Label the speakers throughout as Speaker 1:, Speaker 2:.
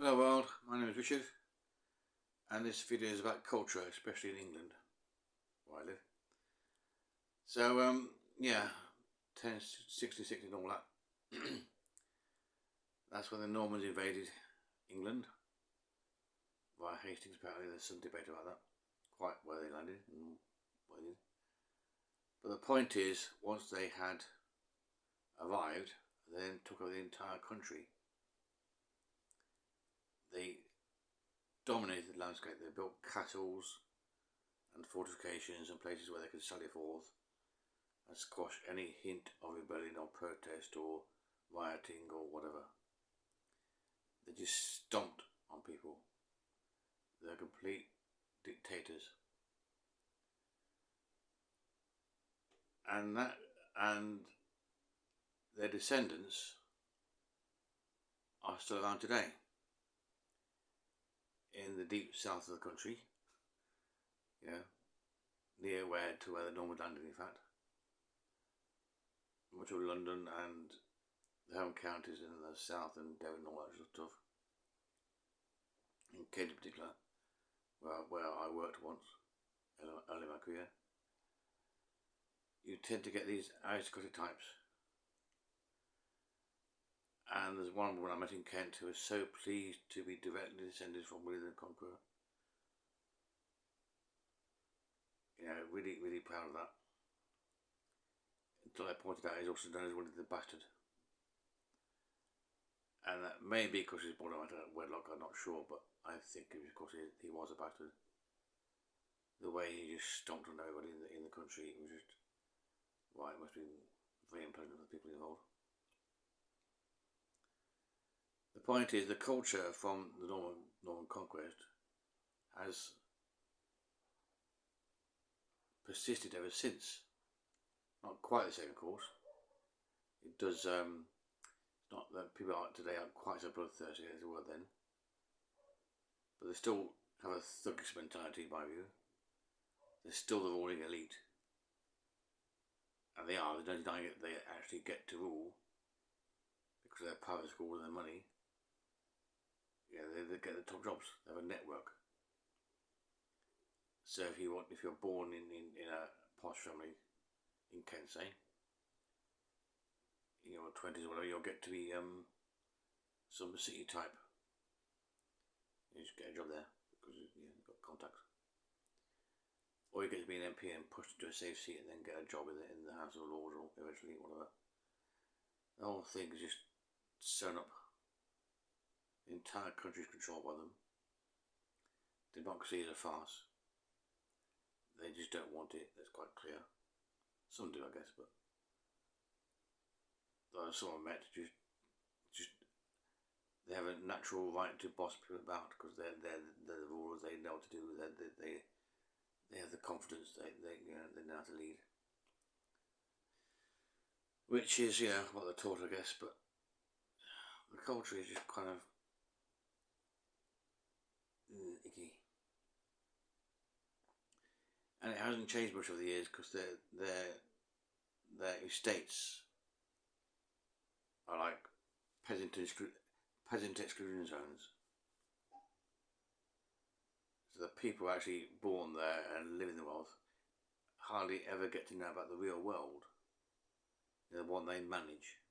Speaker 1: Hello world, my name is Richard and this video is about culture, especially in England, where I live. So yeah, 1066 and all that. That's when the Normans invaded England via Hastings. Apparently there's some debate about that, quite where they landed and what they did. But the point is, once they had arrived, they then took over the entire country. They dominated the landscape. They built castles and fortifications and places where they could sally forth and squash any hint of rebellion or protest or rioting or whatever. They just stomped on people. They're complete dictators. And their descendants are still around today in the deep south of the country, near where the Normans landed, in fact. Much of London and the home counties in the south and Devon and all that sort of stuff. In Kent in particular, where I worked once early in my career, you tend to get these aristocratic types. And there's one woman I met in Kent who was so pleased to be directly descended from William the Conqueror. Really, really proud of that. Until I pointed out he's also known as William the Bastard. And that may be because he's born out of wedlock, I'm not sure, but I think it was because he was a bastard. The way he just stomped on everybody in the country, it was just, it must have been very unpleasant for the people involved. The point is, the culture from the Norman conquest has persisted ever since. Not quite the same, of course. It does. It's not that people today aren't quite so bloodthirsty as they were then, but they still have a thuggish mentality, in my view. They're still the ruling elite, and they are. There's no denying it. They actually get to rule because of their private schools and their money. They get the top jobs. They have a network. So if you're born in a posh family in Kent, say, in your 20s or whatever, you'll get to be some city type. You just get a job there because you've got contacts. Or you get to be an MP and pushed into a safe seat and then get a job in the House of Lords or eventually whatever. The whole thing is just sewn up. The entire country is controlled by them. Democracy is a farce. They just don't want it, that's quite clear. Some do, I guess, but some I've met just they have a natural right to boss people about because they're the rulers. They know what to do. They have the confidence. They know how to lead, which is what they're taught, I guess. But the culture is just kind of icky, and it hasn't changed much over the years because their estates are like peasant exclusion zones. So the people actually born there and live in the wealth hardly ever get to know about the real world, the one they manage.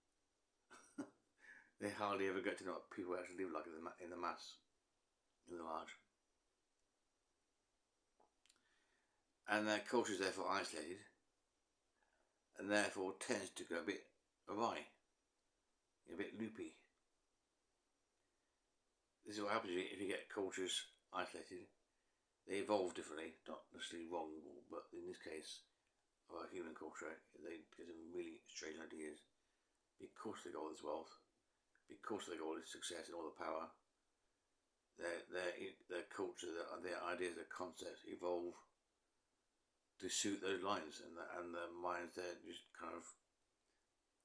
Speaker 1: They hardly ever get to know what people actually live like in the mass, in the large. And their culture is therefore isolated, and therefore tends to go a bit awry, a bit loopy. This is what happens if you get cultures isolated. They evolve differently, not necessarily wrong, but in this case, of our human culture, they get some really strange ideas because they got all this wealth, because they got all this success and all the power. Their culture, their ideas, their concepts evolve to suit those lines, and their minds there just kind of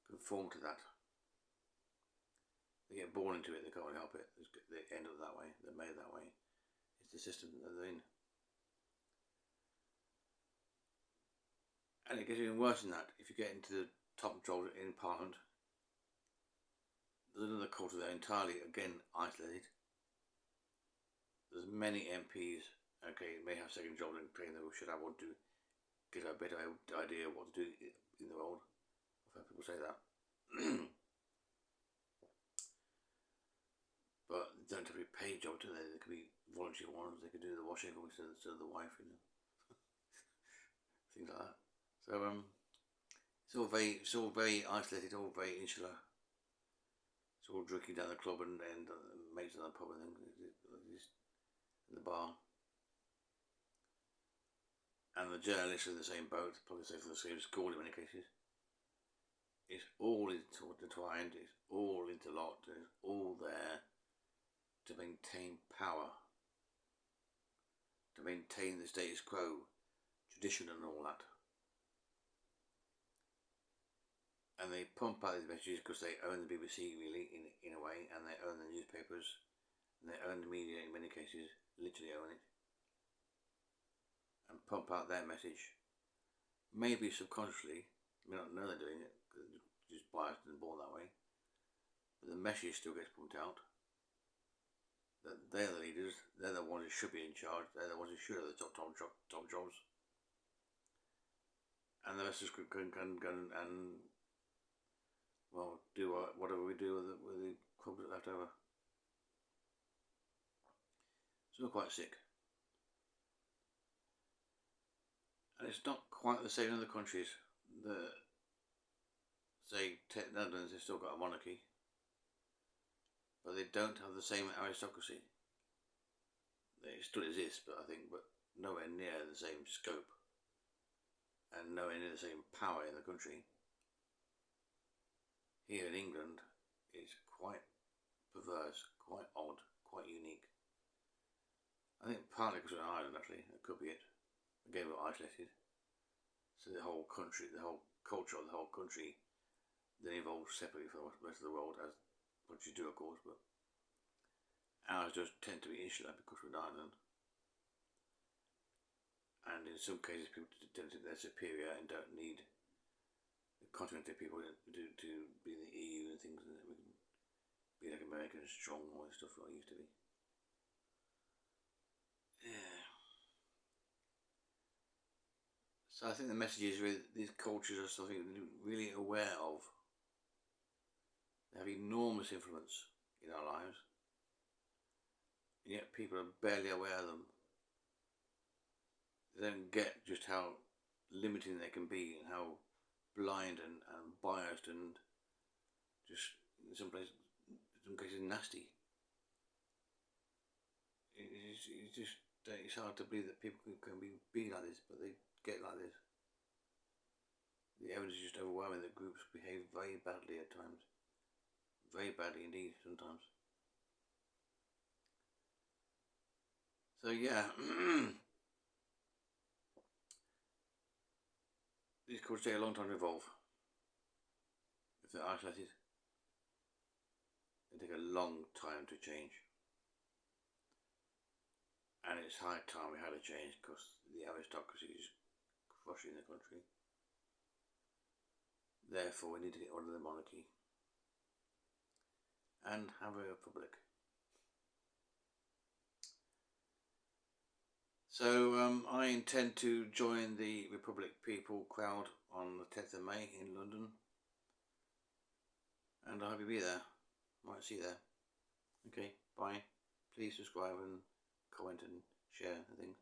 Speaker 1: conform to that. They get born into it. They can't help it. They end up that way. They're made that way. It's the system that they're in. And it gets even worse than that. If you get into the top control in Parliament, there's another culture there entirely, again, isolated. there's many MPs, okay, may have second jobs and claim they should have one to get a better idea of what to do in the world. I've heard people say that. But they don't have to be paid jobs, do they? They could be volunteer ones. They could do the washing instead of the wife, you know, things like that. So it's all very isolated, all very insular. It's all drinking down the club and mates in the pub and things, in the bar. And the journalists are in the same boat, probably say from the same school in many cases. It's all intertwined, it's all interlocked, it's all there to maintain power, to maintain the status quo, tradition and all that. And they pump out these messages because they own the BBC really in a way, and they own the newspapers, and they own the media in many cases, literally own it, and pump out their message. Maybe subconsciously, you may not know they're doing it, because they're just biased and born that way, but the message still gets pumped out. That they're the leaders, they're the ones who should be in charge, they're the ones who should have the top jobs. And the rest of us can and well, do whatever we do with the clubs that left over. So we're quite sick. And it's not quite the same in other countries. Say, Netherlands, they've still got a monarchy, but they don't have the same aristocracy. They still exist, but I think, but nowhere near the same scope, and nowhere near the same power in the country. Here in England, it's quite perverse, quite odd, quite unique. I think partly because we're in Ireland, actually, that could be it. Again, we're isolated. So the whole country, the whole culture of the whole country then evolves separately from the rest of the world, as countries do, of course, but ours just tend to be insular because we're in Ireland. And in some cases, people tend to think they're superior and don't need continental people to be in the EU and things, and we can be like Americans, strong, all this stuff like I used to be. Yeah. So I think the message is really, these cultures are something we're really aware of. They have enormous influence in our lives, and yet people are barely aware of them. They don't get just how limiting they can be and how blind and biased and just in some cases nasty. It's hard to believe that people can be like this, but they get like this. The evidence is just overwhelming that groups behave very badly at times. Very badly indeed sometimes. So yeah, these cultures take a long time to evolve. If they're isolated, they take a long time to change. And it's high time we had a change because the aristocracy is crushing the country. Therefore, we need to get rid of the monarchy and have a republic. So I intend to join the Republic People crowd on the 10th of May in London, and I hope you'll be there. Might see you there. Okay, bye. Please subscribe and comment and share and things.